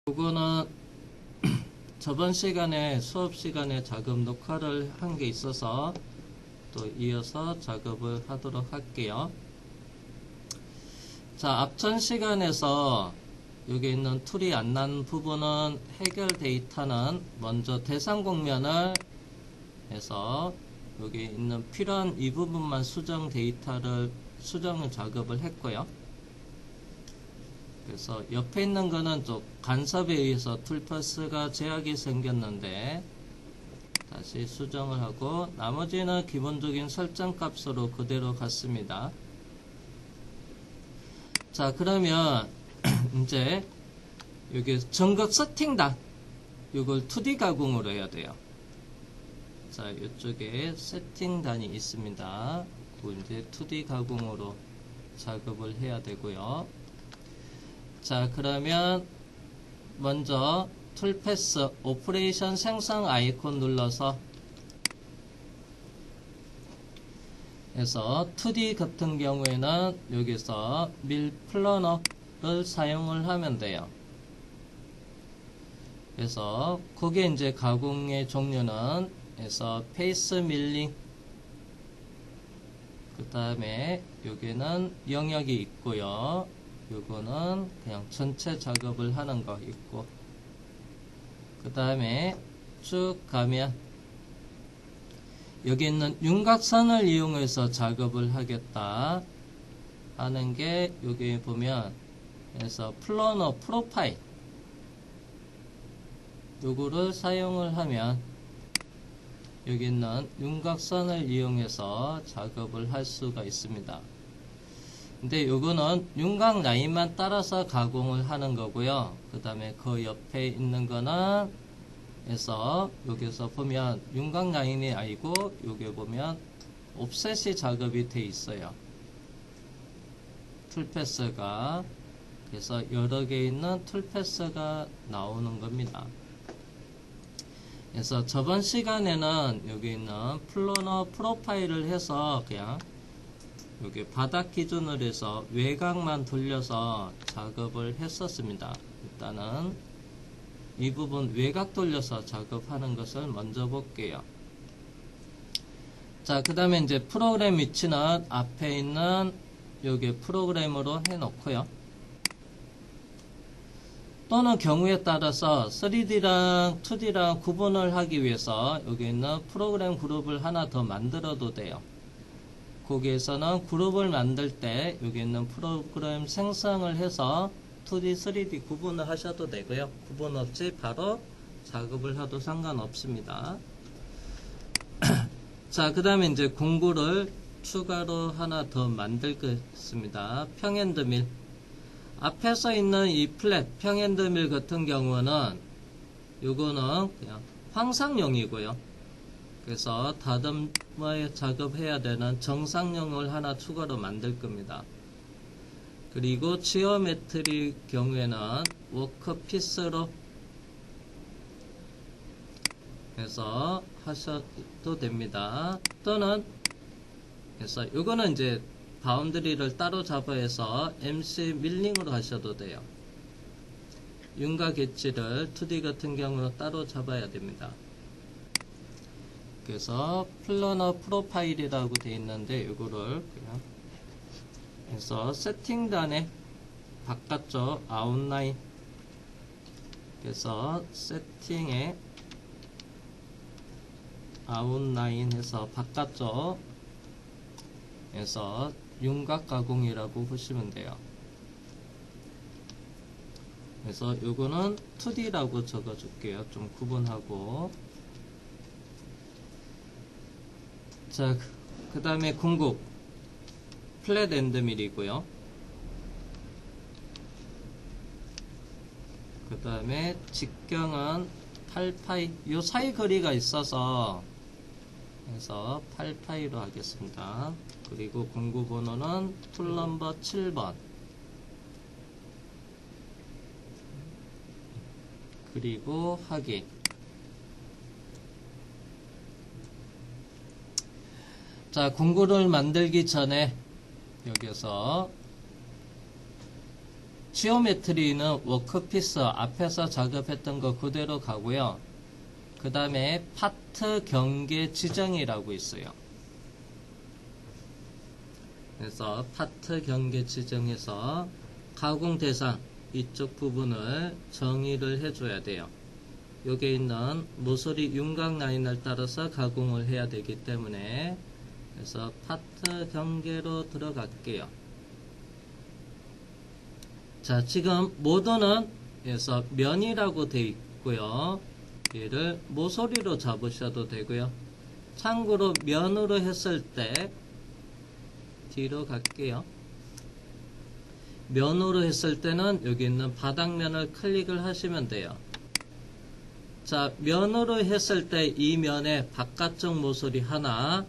이거는 저번 시간에 수업 시간에 작업 녹화를 한 게 있어서 또 이어서 작업을 하도록 할게요. 자, 앞전 시간에서 여기 있는 툴이 안 난 부분은 해결 데이터는 먼저 대상 공면을 해서 여기 있는 필요한 이 부분만 수정 작업을 했고요. 그래서 옆에 있는 거는 좀 간섭에 의해서 툴파스가 제약이 생겼는데 다시 수정을 하고 나머지는 기본적인 설정 값으로 그대로 갔습니다. 자, 그러면 이제 여기 전극 세팅단 이걸 2D 가공으로 해야 돼요. 자, 이쪽에 세팅단이 있습니다. 그걸 이제 2D 가공으로 작업을 해야 되고요. 자, 그러면 먼저 툴패스 오퍼레이션 생성 아이콘 눌러서 해서 2D 같은 경우에는 여기서 밀 플러너를 사용을 하면 돼요. 그래서 그게 이제 가공의 종류는 해서 페이스 밀링, 그 다음에 여기는 영역이 있고요. 요거는 그냥 전체 작업을 하는 거 있고, 그 다음에 쭉 가면 여기 있는 윤곽선을 이용해서 작업을 하겠다 하는 게 여기 보면 그래서 플러너 프로파일 요거를 사용을 하면 여기 있는 윤곽선을 이용해서 작업을 할 수가 있습니다. 근데 요거는 윤곽 라인만 따라서 가공을 하는 거고요. 그 다음에 그 옆에 있는 거는 해서 여기서 보면 윤곽 라인이 아니고 여기 보면 옵셋이 작업이 돼 있어요. 툴패스가 그래서 여러 개 있는 툴패스가 나오는 겁니다. 그래서 저번 시간에는 여기 있는 플러너 프로파일을 해서 그냥 여기 바닥 기준으로 해서 외곽만 돌려서 작업을 했었습니다. 일단은 이 부분 외곽 돌려서 작업하는 것을 먼저 볼게요. 자, 그 다음에 이제 프로그램 위치는 앞에 있는 여기 프로그램으로 해 놓고요. 또는 경우에 따라서 3D랑 2D랑 구분을 하기 위해서 여기 있는 프로그램 그룹을 하나 더 만들어도 돼요. 거기에서는 그룹을 만들 때 여기 있는 프로그램 생성을 해서 2D, 3D 구분을 하셔도 되고요. 구분 없이 바로 작업을 해도 상관없습니다. 자, 그 다음에 이제 공구를 추가로 하나 더 만들겠습니다. 평핸드밀. 앞에 써 있는 이 플랫 평핸드밀 같은 경우는 요거는 그냥 황상용이고요. 그래서 다듬어 작업해야 되는 정상용을 하나 추가로 만들 겁니다. 그리고 지오메트리 경우에는 워크피스로 해서 하셔도 됩니다. 또는 그래서 요거는 이제 바운드리를 따로 잡아서 MC 밀링으로 하셔도 돼요. 윤곽 엣지를 2D 같은 경우는 따로 잡아야 됩니다. 그래서 플러너 프로파일이라고 되어 있는데 이거를 그냥 해서 세팅단에 바깥쪽 아웃라인 그래서 세팅에 아웃라인 해서 바깥쪽 해서 윤곽 가공이라고 보시면 돼요. 그래서 요거는 2D라고 적어 줄게요. 좀 구분하고. 자, 그 다음에 궁극 플랫 엔드밀이고요. 그 다음에 직경은 8파이 요 사이 거리가 있어서 해서 8파이로 하겠습니다. 그리고 공구 번호는 툴 넘버 7번 그리고 하기. 자, 공구를 만들기 전에 여기서 지오메트리는 워크피스 앞에서 작업했던 거 그대로 가고요. 그 다음에 파트 경계 지정이라고 있어요. 그래서 파트 경계 지정에서 가공 대상 이쪽 부분을 정의를 해줘야 돼요. 여기에 있는 모서리 윤곽 라인을 따라서 가공을 해야 되기 때문에 그래서 파트 경계로 들어갈게요. 자, 지금 모드는 그래서 면이라고 되어 있고요. 얘를 모서리로 잡으셔도 되고요. 참고로 면으로 했을 때 뒤로 갈게요. 면으로 했을 때는 여기 있는 바닥면을 클릭을 하시면 돼요. 자, 면으로 했을 때 이 면에 바깥쪽 모서리 하나,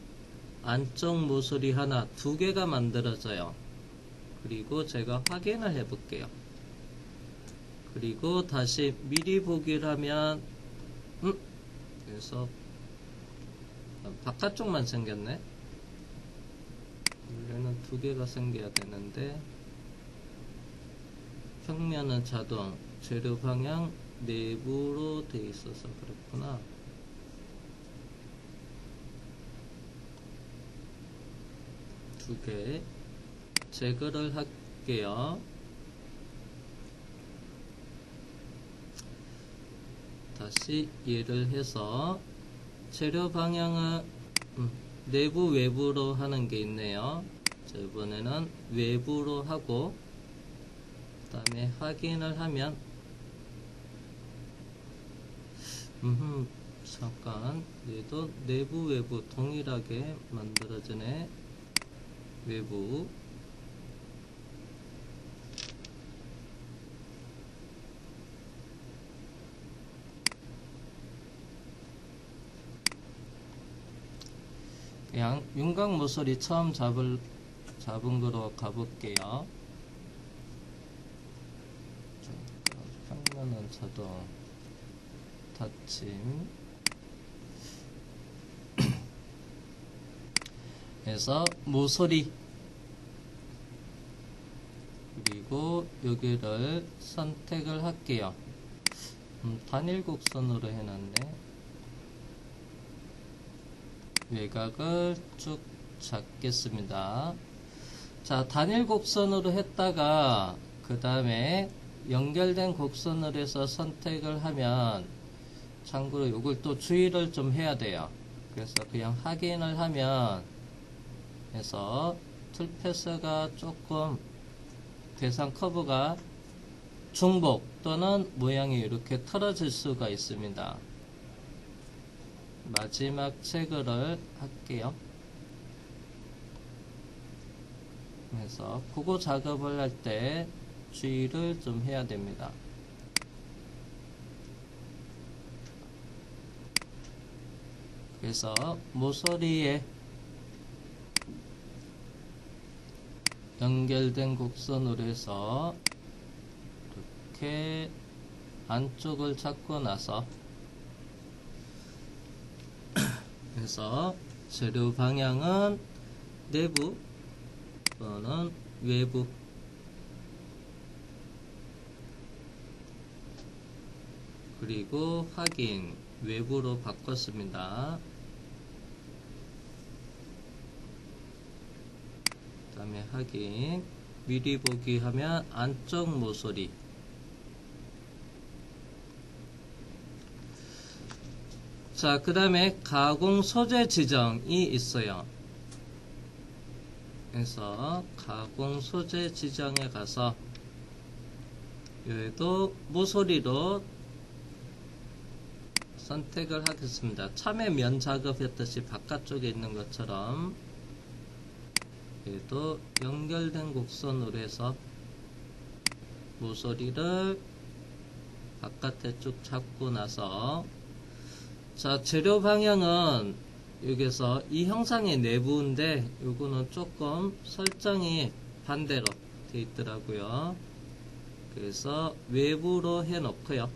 안쪽 모서리 하나, 두 개가 만들어져요. 그리고 제가 확인을 해 볼게요. 그리고 다시 미리 보기를 하면 그래서 바깥쪽만 생겼네. 원래는 두 개가 생겨야 되는데 평면은 자동, 재료 방향 내부로 돼 있어서 그렇구나. 두 개 제거를 할게요. 다시 얘를 해서 재료 방향은 내부 외부로 하는 게 있네요. 자, 이번에는 외부로 하고 그 다음에 확인을 하면 잠깐 얘도 내부 외부 동일하게 만들어지네. 외부 그냥 윤곽 모서리 처음 잡은 거로 가볼게요. 평면은 자동 닫힘 그래서 모서리 그리고 여기를 선택을 할게요. 단일 곡선으로 해놨네. 외곽을 쭉 잡겠습니다. 자, 단일 곡선으로 했다가 그 다음에 연결된 곡선으로 해서 선택을 하면 참고로 이걸 또 주의를 좀 해야 돼요. 그래서 그냥 확인을 하면 해서 툴패스가 조금 대상 커브가 중복 또는 모양이 이렇게 틀어질 수가 있습니다. 마지막 제거를 할게요. 그래서 그거 작업을 할 때 주의를 좀 해야 됩니다. 그래서 모서리에 연결된 곡선으로 해서 이렇게 안쪽을 잡고 나서 그래서 재료 방향은 내부 또는 외부 그리고 확인 외부로 바꿨습니다. 그 다음에 확인 미리 보기 하면 안쪽 모서리 자, 그 다음에 가공 소재 지정이 있어요. 그래서 가공 소재 지정에 가서 여기도 모서리로 선택을 하겠습니다. 참외 면 작업했듯이 바깥쪽에 있는 것처럼 여기도 연결된 곡선으로 해서 모서리를 바깥에 쭉 잡고 나서 자, 재료 방향은 여기서 이 형상의 내부인데 요거는 조금 설정이 반대로 되어 있더라고요. 그래서 외부로 해 놓고요.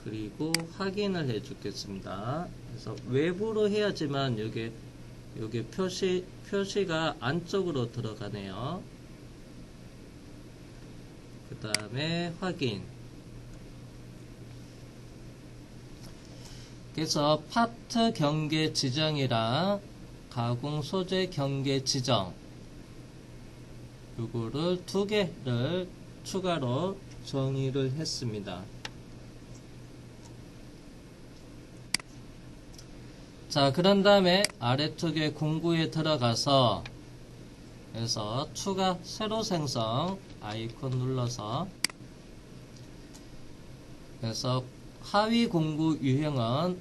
그리고 확인을 해 주겠습니다. 그래서 외부로 해야지만 여기 여기 표시가 안쪽으로 들어가네요. 그 다음에 확인. 그래서 파트 경계 지정이랑 가공 소재 경계 지정 요거를 두 개를 추가로 정의를 했습니다. 자, 그런 다음에 아래쪽에 공구에 들어가서 그래서 추가 새로 생성 아이콘 눌러서 그래서 하위 공구 유형은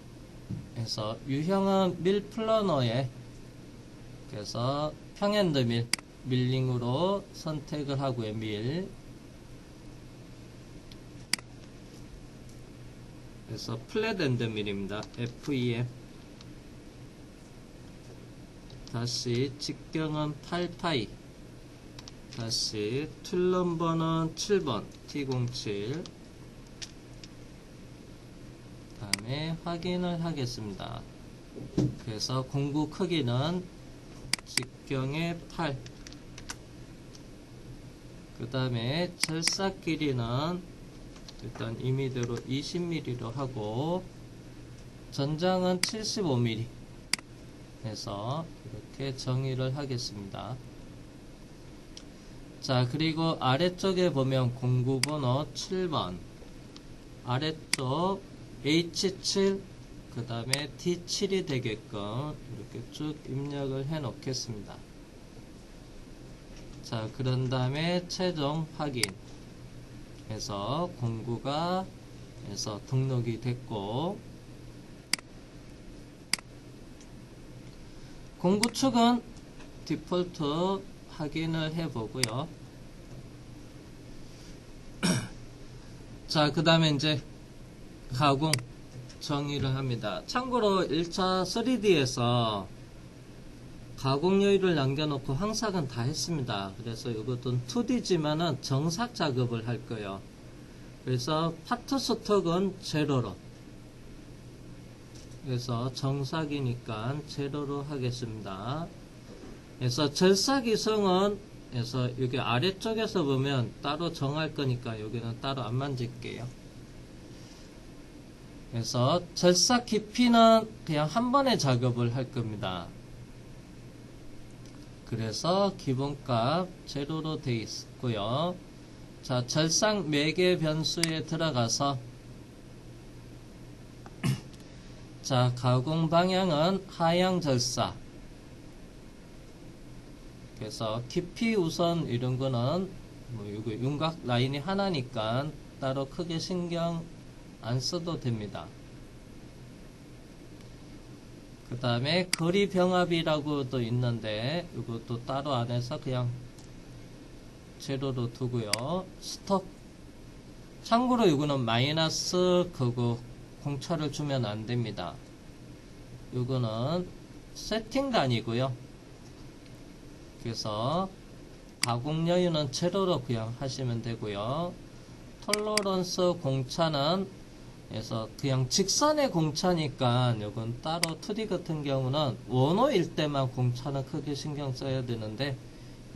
그래서 유형은 밀 플러너에 그래서 평엔드 밀링으로 선택을 하고요. 밀 그래서 플랫 엔드 밀입니다. FEM 다시 직경은 8파이 다시 툴 넘버는 7번 T07 다음에 확인을 하겠습니다. 그래서 공구 크기는 직경의 8 그 다음에 절삭 길이는 일단 임의대로 20mm로 하고 전장은 75mm 해서 이렇게 정의를 하겠습니다. 자, 그리고 아래쪽에 보면 공구번호 7번 아래쪽 H7 그 다음에 D7이 되게끔 이렇게 쭉 입력을 해 놓겠습니다. 자, 그런 다음에 최종 확인 해서 공구가 해서 등록이 됐고 공구 축은 디폴트 확인을 해 보고요. 자, 그 다음에 이제 가공 정의를 합니다. 참고로 1차 3D에서 가공 여유를 남겨놓고 항삭은 다 했습니다. 그래서 이것도 2D지만은 정삭 작업을 할 거예요. 그래서 파트 스톡은 제로로 그래서 정삭이니까 제로로 하겠습니다. 그래서 절삭 이성은 그래서 여기 아래쪽에서 보면 따로 정할 거니까 여기는 따로 안 만질게요. 그래서 절삭 깊이는 그냥 한 번에 작업을 할 겁니다. 그래서 기본값 제로로 되어 있고요. 자, 절삭 매개 변수에 들어가서 자, 가공 방향은 하향 절삭. 그래서 깊이 우선 이런 거는 뭐 이거 윤곽 라인이 하나니까 따로 크게 신경 안 써도 됩니다. 그 다음에 거리 병합이라고도 있는데 이것도 따로 안 해서 그냥 제로로 두고요. 스톱. 참고로 이거는 마이너스 그거 공차를 주면 안 됩니다. 이거는 세팅단이고요. 그래서 가공 여유는 제로로 그냥 하시면 되고요. 톨러런스 공차는 그래서 그냥 직선의 공차니까 이건 따로 2D 같은 경우는 원호일 때만 공차는 크게 신경 써야 되는데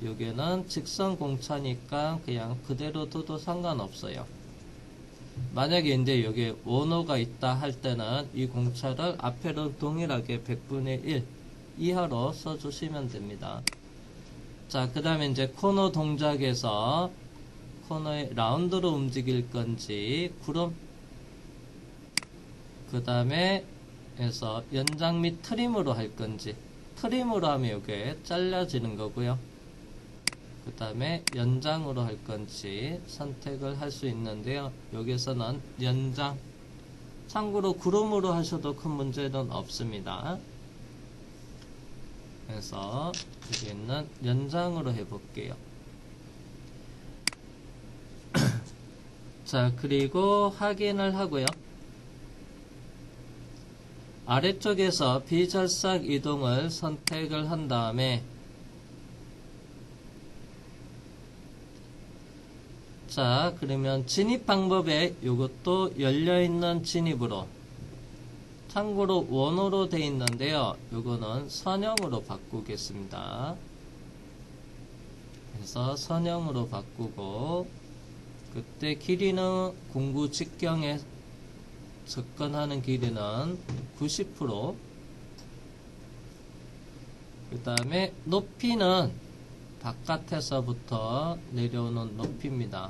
여기는 직선 공차니까 그냥 그대로 둬도 상관없어요. 만약에 이제 여기 원호가 있다 할 때는 이 공차를 앞에로 동일하게 100분의 1 이하로 써주시면 됩니다. 자, 그 다음에 이제 코너 동작에서 코너에 라운드로 움직일 건지 구름 그 다음에 해서 연장 및 트림으로 할 건지 트림으로 하면 이게 잘라지는 거고요. 그 다음에 연장으로 할 건지 선택을 할 수 있는데요. 여기서는 연장 참고로 구름으로 하셔도 큰 문제는 없습니다. 그래서 여기는 연장으로 해볼게요. 자, 그리고 확인을 하고요. 아래쪽에서 비절삭 이동을 선택을 한 다음에 자, 그러면 진입 방법에 이것도 열려있는 진입으로 참고로 원으로 돼 있는데요. 요거는 선형으로 바꾸겠습니다. 그래서 선형으로 바꾸고, 그때 길이는 공구 직경에 접근하는 길이는 90%, 그 다음에 높이는 바깥에서부터 내려오는 높이입니다.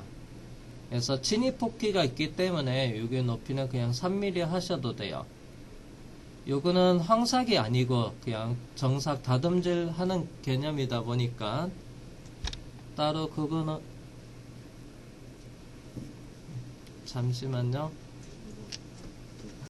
그래서 진입 폭기가 있기 때문에 여기 높이는 그냥 3mm 하셔도 돼요. 요거는 황삭이 아니고 그냥 정삭 다듬질 하는 개념이다 보니까 따로 그거는 잠시만요.